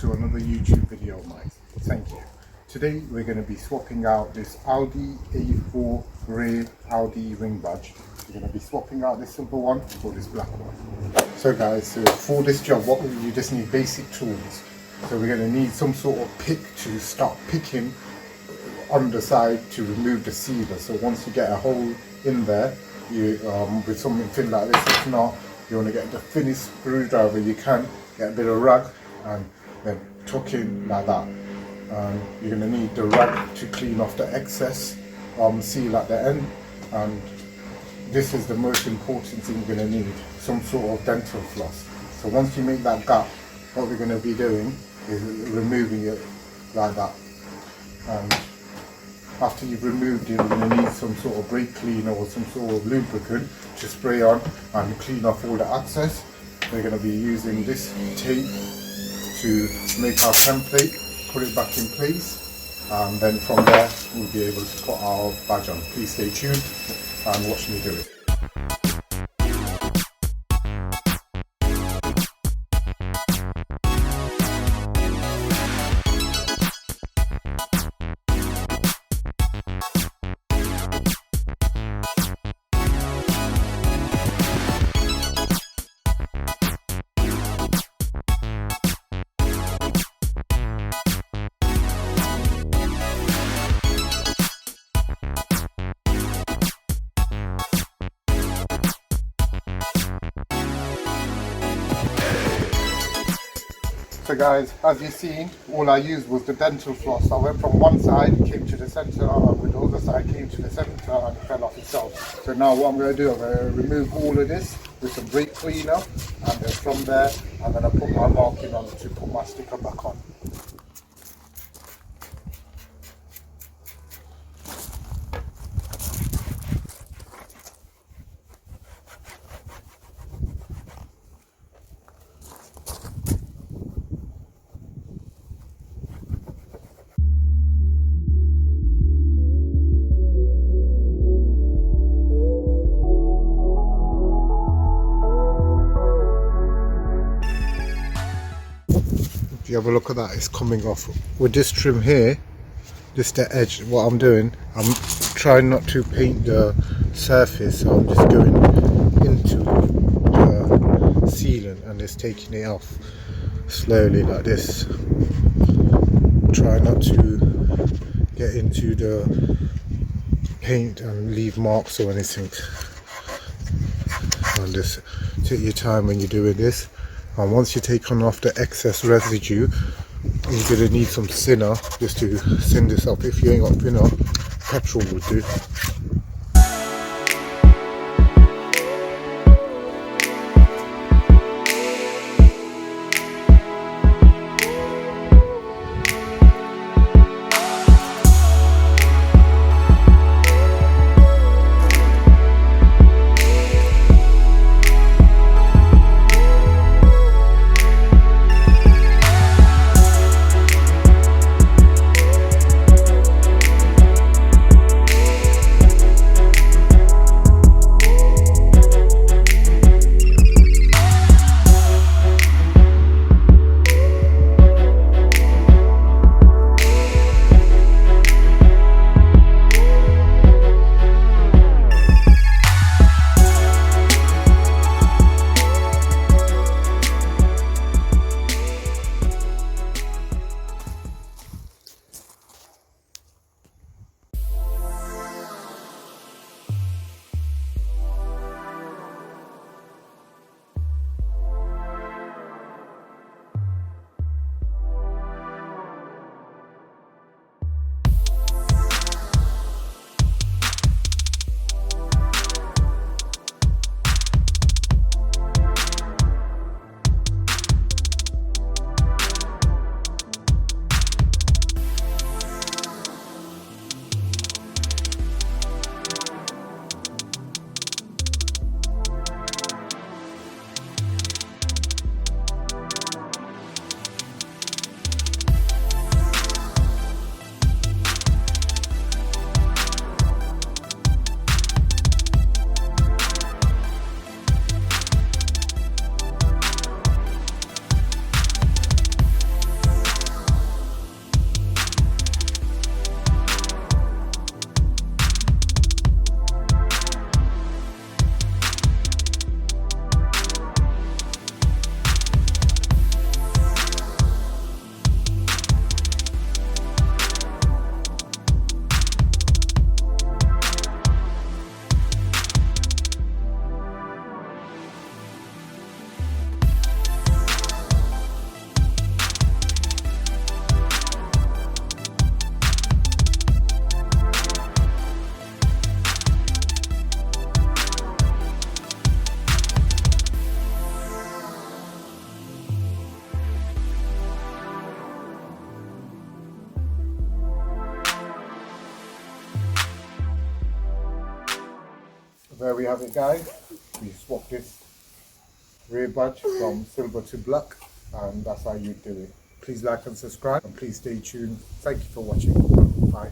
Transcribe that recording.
to another YouTube video of mine. Thank you. Today we're going to be swapping out this Audi A4 rear Audi ring badge. We're going to be swapping out this silver one for this black one. So guys, for this job you just need basic tools. So we're going to need some sort of pick to start picking on the side to remove the sealer. So once you get a hole in there, you with something thin like this, if not, you want to get the thinnest screwdriver you can, get a bit of rag and then tuck in like that. You're going to need the rag to clean off the excess seal at the end, and this is the most important thing you're going to need, some sort of dental floss. So once you make that gap, what we're going to be doing is removing it like that. And after you've removed it, you're going to need some sort of brake cleaner or some sort of lubricant to spray on and clean off all the excess. We're going to be using this tape to make our template, put it back in place, and then from there we'll be able to put our badge on. Please stay tuned and watch me do it. So guys, as you've seen, all I used was the dental floss. I went from one side, came to the centre, and with the other side came to the centre, and it fell off itself. So now what I'm going to do, I'm going to remove all of this with some brake cleaner, and then from there I'm going to put my marking on to put my sticker back on. If you have a look at that, it's coming off. With this trim here, just the edge, what I'm doing, I'm trying not to paint the surface, so I'm just going into the sealant and just taking it off slowly like this. Try not to get into the paint and leave marks or anything. And just take your time when you're doing this. And once you take off the excess residue, you're going to need some thinner just to thin this up. If you ain't got thinner, petrol will do. there we have it, guys. We swapped this rear badge from silver to black, and that's how you do it. Please like and subscribe, and please stay tuned. Thank you for watching. Bye.